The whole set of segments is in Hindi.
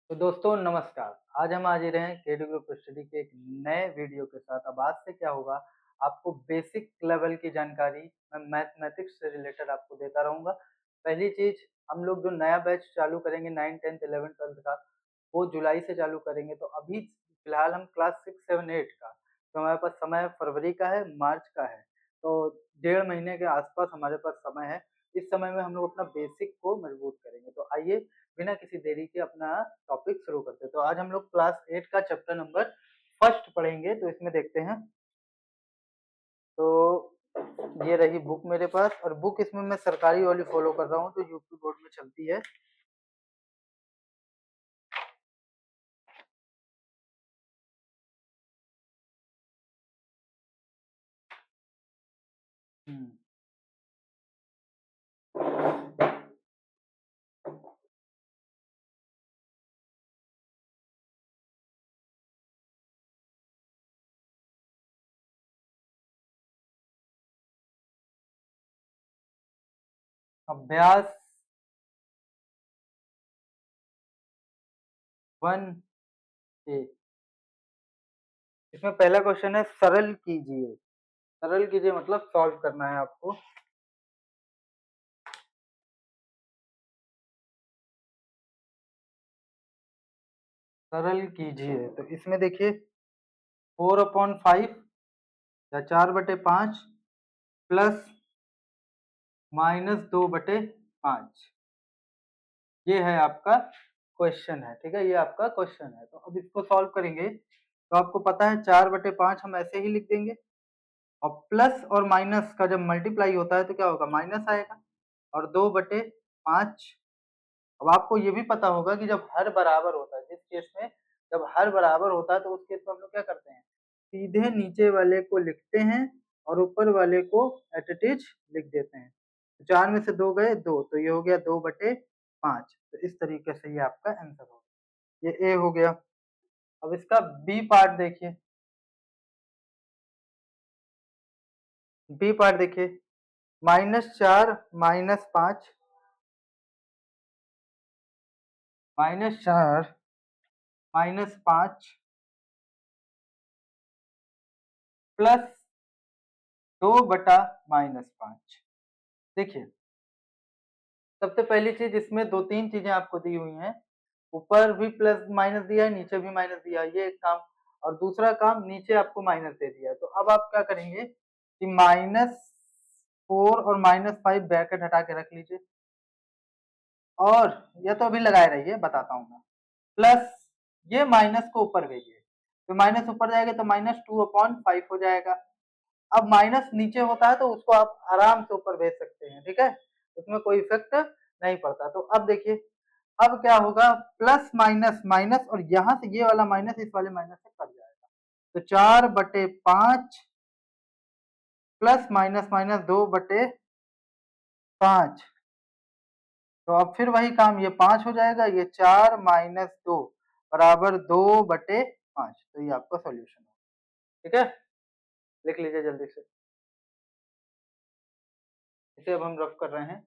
तो दोस्तों नमस्कार। आज हम हाजिर हैं केडी ग्रुप स्टडी के एक नए वीडियो के साथ। अब आज से क्या होगा, आपको बेसिक लेवल की जानकारी मैं मैथमेटिक्स से रिलेटेड आपको देता रहूँगा। पहली चीज़, हम लोग जो नया बैच चालू करेंगे 9, 10, 11, 12 का, वो जुलाई से चालू करेंगे। तो अभी फिलहाल हम क्लास 6, 7, 8 का, तो हमारे पास समय फरवरी का है, मार्च का है। तो 1.5 महीने के आसपास हमारे पास समय है। इस समय में हम लोग अपना बेसिक को मजबूत करेंगे। तो आइए बिना किसी देरी के अपना टॉपिक शुरू करते हैं। तो आज हम लोग क्लास 8 का चैप्टर नंबर फर्स्ट पढ़ेंगे। तो इसमें देखते हैं। तो ये रही बुक मेरे पास, और बुक इसमें मैं सरकारी वाली फॉलो कर रहा हूँ जो यूपी बोर्ड में चलती है। हम्म। अभ्यास 1 ए। इसमें पहला क्वेश्चन है सरल कीजिए। सरल कीजिए मतलब सॉल्व करना है आपको। सरल कीजिए तो इसमें देखिए 4/5 या 4/5 प्लस -2/5, ये है आपका क्वेश्चन है। ठीक है, ये आपका क्वेश्चन है। तो अब इसको सॉल्व करेंगे तो आपको पता है 4/5 हम ऐसे ही लिख देंगे, और प्लस और माइनस का जब मल्टीप्लाई होता है तो क्या होगा, माइनस आएगा। और 2/5, अब आपको ये भी पता होगा कि जब हर बराबर होता है, जिस केस में जब हर बराबर होता है तो उस केस में हम लोग क्या करते हैं, सीधे नीचे वाले को लिखते हैं और ऊपर वाले को एट इट इज लिख देते हैं। तो 4 में से 2 गए 2, तो ये हो गया 2/5। तो इस तरीके से ये आपका आंसर होगा। ये ए हो गया। अब इसका बी पार्ट देखिए। बी पार्ट देखिए, -4 -5, -4 -5 प्लस 2/-5। देखिए, सबसे पहली चीज, इसमें 2-3 चीजें आपको दी हुई हैं। ऊपर भी प्लस माइनस दिया है, नीचे भी माइनस दिया है, ये एक काम। और दूसरा काम, नीचे आपको माइनस दे दिया है। तो अब आप क्या करेंगे कि -4 और -5 ब्रैकेट हटा के रख लीजिए, और ये तो अभी लगाए रहिए, बताता हूँ मैं। प्लस ये माइनस को ऊपर भेजिए, तो माइनस ऊपर जाएगा तो -2/5 हो जाएगा। अब माइनस नीचे होता है तो उसको आप आराम से ऊपर भेज सकते हैं। ठीक है, उसमें कोई इफेक्ट नहीं पड़ता। तो अब देखिए, अब क्या होगा, प्लस माइनस माइनस, और यहाँ से ये वाला माइनस इस वाले माइनस से कट जाएगा। तो 4/5 प्लस माइनस माइनस 2/5। तो अब फिर वही काम, ये 5 हो जाएगा, ये 4 - 2 बराबर 2/5। तो ये आपका सॉल्यूशन है। ठीक है, लिख लीजिए जल्दी से। इसे अब हम रफ कर रहे हैं।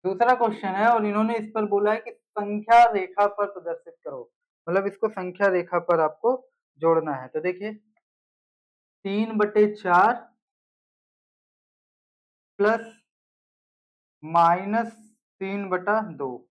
दूसरा क्वेश्चन है, और इन्होंने इस पर बोला है कि संख्या रेखा पर प्रदर्शित करो, मतलब इसको संख्या रेखा पर आपको जोड़ना है। तो देखिए, 3/4 प्लस -3/2,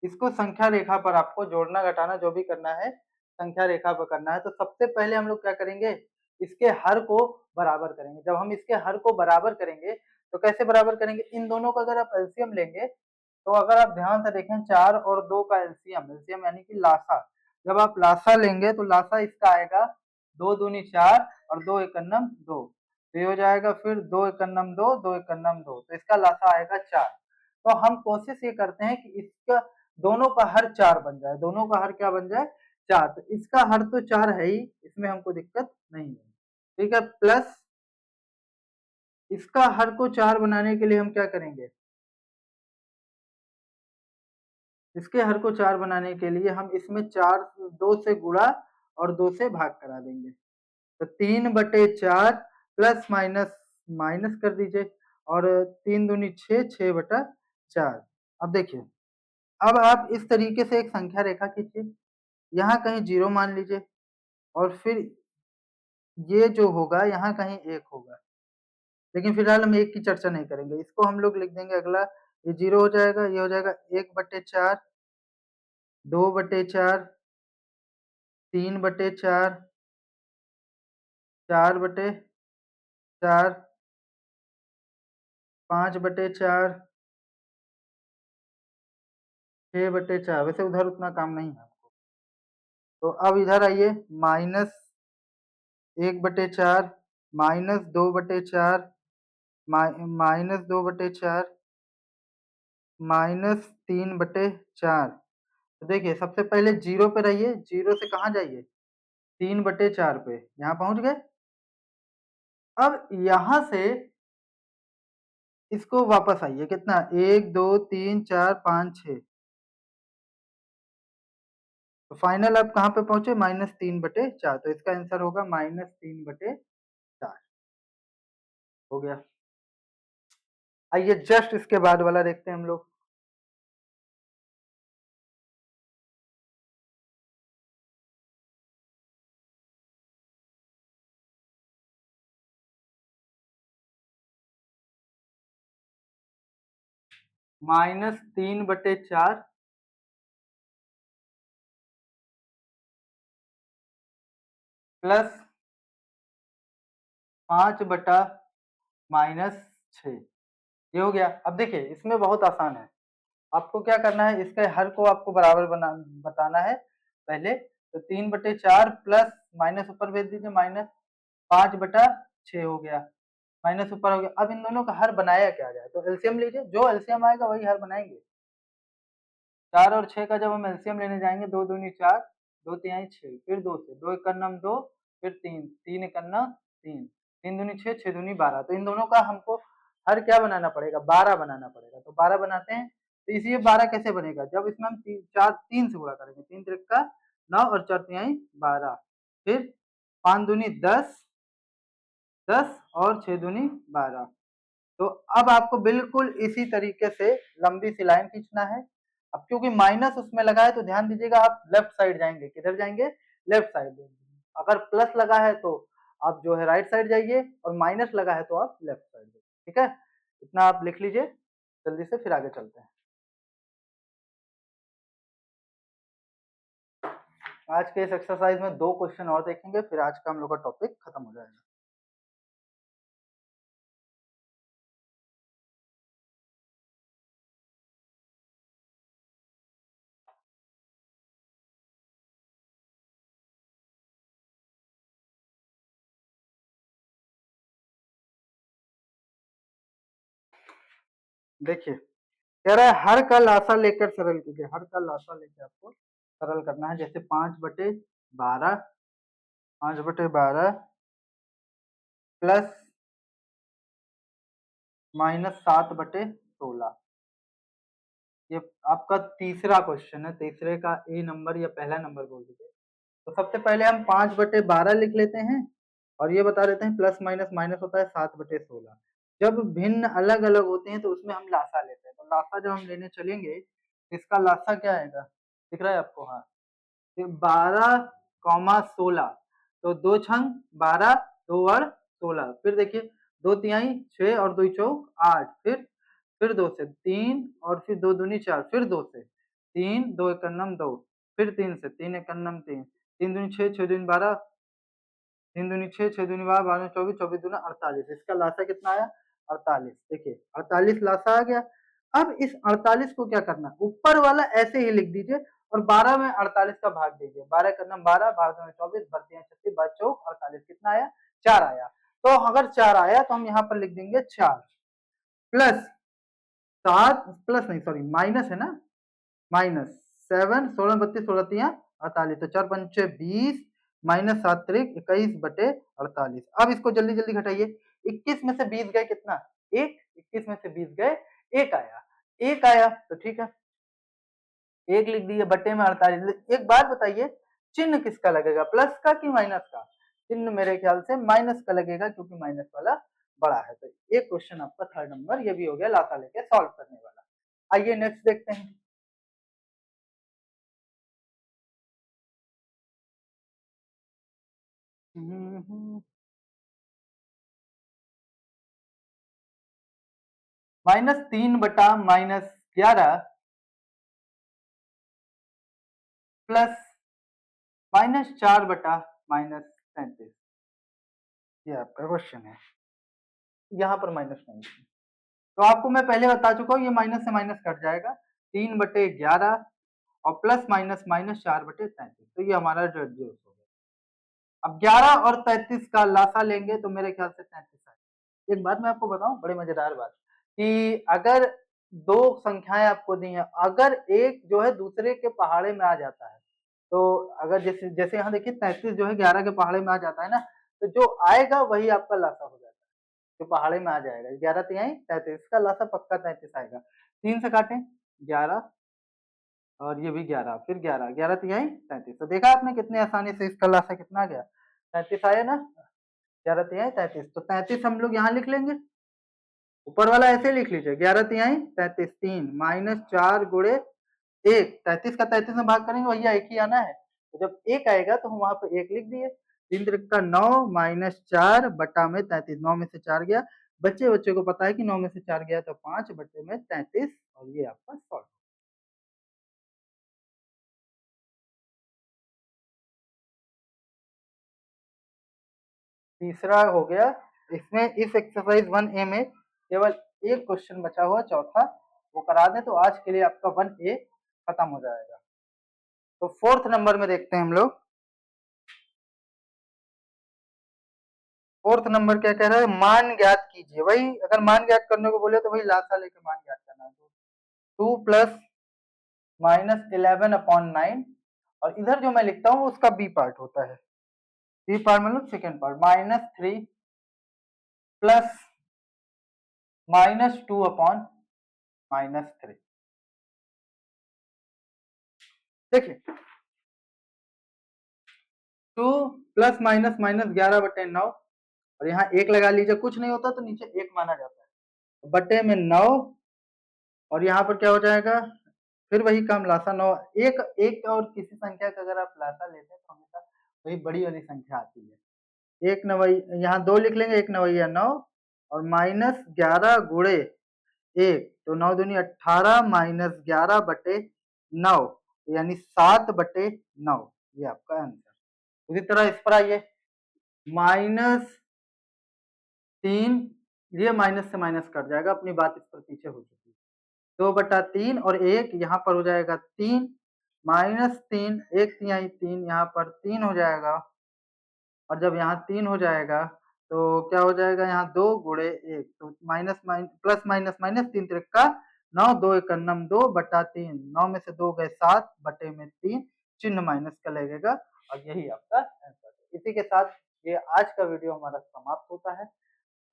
इसको संख्या रेखा पर आपको जोड़ना घटाना जो भी करना है, संख्या रेखा पर करना है। तो सबसे पहले हम लोग क्या करेंगे, इसके हर को बराबर करेंगे। जब हम इसके हर को बराबर करेंगे तो कैसे बराबर करेंगे, इन दोनों का अगर आप एलसीएम लेंगे, तो अगर आप ध्यान से देखें 4 और 2 का एलसीएम, एलसीएम यानी कि लासा, जब आप लासा लेंगे तो लासा इसका आएगा 2 दूनी 4 और 2 एकन्नम 2। तो ये हो जाएगा फिर 2 एकन्नम 2, 2 एकन्नम 2, तो इसका लासा आएगा 4। तो हम कोशिश ये करते हैं कि इसका दोनों का हर 4 बन जाए, दोनों का हर क्या बन जाए, 4। तो इसका हर तो 4 है ही, इसमें हमको दिक्कत नहीं है। ठीक है, प्लस इसका हर को 4 बनाने के लिए हम क्या करेंगे, इसके हर को 4 बनाने के लिए हम इसमें 4 2 से गुणा और 2 से भाग करा देंगे। तो 3/4 प्लस माइनस माइनस कर दीजिए और 3 दूनी 6, 6/4। अब देखिए, अब आप इस तरीके से एक संख्या रेखा खींचिए, यहाँ कहीं 0 मान लीजिए और फिर ये जो होगा यहाँ कहीं 1 होगा, लेकिन फिलहाल हम 1 की चर्चा नहीं करेंगे। इसको हम लोग लिख देंगे अगला, ये 0 हो जाएगा, ये हो जाएगा 1/4, 2/4, 3/4, 4/4, 5/4, 6/4। वैसे उधर उतना काम नहीं है हमको। तो अब इधर आइए, -1/4, -2/4, -2/4, -3/4। तो देखिए, सबसे पहले 0 पे रहिए, 0 से कहाँ जाइए, 3/4 पे, यहाँ पहुंच गए। अब यहाँ से इसको वापस आइए, कितना, 1 2 3 4 5 6। तो फाइनल आप कहाँ पे पहुंचे, -3/4। तो इसका आंसर होगा -3/4 हो गया। आइए जस्ट इसके बाद वाला देखते हैं हम लोग। -3/4 प्लस 5/-6, ये हो गया। अब देखिए, इसमें बहुत आसान है, आपको क्या करना है, इसके हर को आपको बराबर बताना है पहले। तो 3/4 प्लस माइनस ऊपर भेज दीजिए, -5/6 हो गया, माइनस ऊपर हो गया। अब इन दोनों का हर बनाया क्या जाए, तो एलसीएम लीजिए, जो एलसीएम आएगा वही हर बनाएंगे। 4 और 6 का जब हम एलसीएम लेने जाएंगे, 2 दूनी 4, 2 तिहाई 6, फिर 2 से, 2 एकन्नम 2, फिर 3, 3 एकन्ना 3, 3 दूनी 6, 6 दूनी 12। तो इन दोनों का हमको हर क्या बनाना पड़ेगा, 12 बनाना पड़ेगा। तो 12 बनाते हैं। तो इसी 12 कैसे बनेगा, जब इसमें हम 3 से गुणा करेंगे, 3 त्रिक का 9 और 4 तिहाई 12, फिर 5 दूनी 10, 10 और 6 दूनी 12। तो अब आपको बिल्कुल इसी तरीके से लंबी सी लाइन खींचना है। अब क्योंकि माइनस उसमें लगा है तो ध्यान दीजिएगा, आप लेफ्ट साइड जाएंगे, किधर जाएंगे, लेफ्ट साइड। अगर प्लस लगा है तो आप जो है राइट साइड जाइए, और माइनस लगा है तो आप लेफ्ट साइड जाइए। ठीक है, इतना आप लिख लीजिए जल्दी से, फिर आगे चलते हैं। आज के इस एक्सरसाइज में 2 क्वेश्चन और देखेंगे, फिर आज का हम लोग का टॉपिक खत्म हो जाएगा। देखिए, कह रहा है हर का लासा लेकर सरल कीजिए। हर का लासा लेकर आपको सरल करना है। जैसे 5/12, 5/12 प्लस -7/16, ये आपका तीसरा क्वेश्चन है। तीसरे का ए नंबर या पहला नंबर बोल दीजिए। तो सबसे पहले हम 5/12 लिख लेते हैं, और ये बता देते हैं प्लस माइनस माइनस होता है 7/16। जब भिन्न अलग अलग होते हैं तो उसमें हम लासा लेते हैं। तो लासा जब हम लेने चलेंगे, इसका लासा क्या आएगा, दिख रहा है आपको, हाँ, 12, 16। तो 2 छंग 12, 2 और 16। फिर देखिए, 2 तिहाई 6 और 2 चौक 8, फिर 2 से 3, और फिर 2 दूनी 4, फिर 2 से 3, 2 एकन्नम 2, फिर 3 से 3 एकन्नम 3, 3 दूनी 6, 6 दूनी 12, 3 दूनी 6, 6 दूनी 12, 12 24, 24 दूना 48। इसका लासा कितना आया, 48। देखिए 48 लासा आ गया। अब इस 48 को क्या करना, ऊपर वाला ऐसे ही लिख दीजिए और 12 में 48 का भाग दीजिए। 12 एकन्नम 12, 12 24, 32 36, 12 चौक 48, कितना आया, 4 आया। तो अगर 4 आया तो हम यहाँ पर लिख देंगे 4 प्लस 7, प्लस नहीं सॉरी माइनस है ना, -7, 16 32 16 तिया 48। तो 4 पंचे 20, -7 त्रिक 21/48। अब इसको जल्दी जल्दी घटाइए, 21 में से 20 गए कितना, 1, 21 में से 20 गए 1 आया, 1 आया तो ठीक है, 1 लिख दिए, बटे में 48। एक बात बताइए, चिन्ह किसका लगेगा, प्लस का कि माइनस का? चिन्ह मेरे ख्याल से माइनस का लगेगा, क्योंकि माइनस वाला बड़ा है। तो एक क्वेश्चन आपका 3rd नंबर, ये भी हो गया लाता लेके सॉल्व करने वाला। आइए नेक्स्ट देखते हैं। -3 बटा -11 प्लस -4 बटा -33, ये आपका क्वेश्चन है। यहाँ पर माइनस नहीं है, तो आपको मैं पहले बता चुका हूँ, ये माइनस से माइनस कट जाएगा, 3/11 और प्लस माइनस -4/33, तो ये हमारा रेडियस हो गया। अब 11 और 33 का लासा लेंगे तो मेरे ख्याल से 33 आएगा। एक बात मैं आपको बताऊं, बड़ी मजेदार बात, कि अगर दो संख्याएं आपको दी हैं, अगर एक जो है दूसरे के पहाड़े में आ जाता है, तो अगर जैसे जैसे यहाँ देखिए 33 जो है 11 के पहाड़े में आ जाता है ना, तो जो आएगा वही आपका लासा हो जाता है, जो पहाड़े में आ जाएगा। 11 तिहाई 33 का लासा पक्का 33 आएगा। 3 से काटें 11 और ये भी 11, फिर 11, 11 तिहाई 33, तो देखा आपने कितने आसानी से इसका लासा कितना आ गया, 33 आया ना, 11 तिहाई 33, तो 33 हम लोग यहाँ लिख लेंगे, ऊपर वाला ऐसे लिख लीजिए, 11 तिहाई 33, 3 -4 गुणे 1, 33 का 33 में भाग करेंगे भैया 1 ही आना है, तो जब 1 आएगा तो हम वहां पर 1 लिख दिए, 3 त्रिक का 9 -4 बटा में 33, 9 में से 4 गया, बच्चे बच्चे को पता है कि 9 में से 4 गया तो 5 बटे में 33, और ये आपका सॉल्व। तीसरा हो गया, इसमें इस एक्सरसाइज 1A में केवल एक क्वेश्चन बचा हुआ, चौथा, वो करा दें तो आज के लिए आपका 1A खत्म हो जाएगा। तो 4th नंबर में देखते हैं हम लोग। 4th नंबर क्या कह रहा है, मान ज्ञात कीजिए। वही अगर मान ज्ञात करने को बोले तो वही लासा लेके मान ज्ञात करना है। 2 प्लस -11/9, और इधर जो मैं लिखता हूँ उसका बी पार्ट होता है, बी पार्ट मतलब सेकेंड पार्ट, -3 प्लस -2/-3। देखिए 2 प्लस माइनस -11/9, और यहाँ 1 लगा लीजिए, कुछ नहीं होता तो नीचे 1 माना जाता है, बटे में 9, और यहाँ पर क्या हो जाएगा, फिर वही काम लासा 9, एक एक और किसी संख्या का अगर आप लासा लेते हैं तो हमेशा वही बड़ी वाली संख्या आती है। 1 नवई, यहाँ 2 लिख लेंगे, 1 नवैया 9, और -11 गुणे 1, तो 9 दूनी 18 -11/9, यानी 7/9, ये आपका आंसर। उसी तरह इस पर आइए, -3, ये माइनस से माइनस कट जाएगा, अपनी बात इस पर पीछे हो चुकी है, 2/3 और 1 यहाँ पर हो जाएगा 3, -3, 1 तिहाई 3, यहाँ पर 3 हो जाएगा, और जब यहाँ 3 हो जाएगा तो क्या हो जाएगा, यहाँ 2 गुणे 1, तो प्लस माइनस माइनस, 3 त्रिक का 9, 2 एकम 2/3, 9 में से 2 गए 7 बटे में 3, चिन्ह माइनस का लगेगा, और यही आपका आंसर है। इसी के साथ ये आज का वीडियो हमारा समाप्त होता है।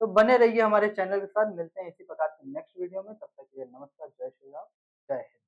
तो बने रहिए हमारे चैनल के साथ, मिलते हैं इसी प्रकार के नेक्स्ट वीडियो में, तब तक के लिए नमस्कार, जय श्री राम, जय हिंद।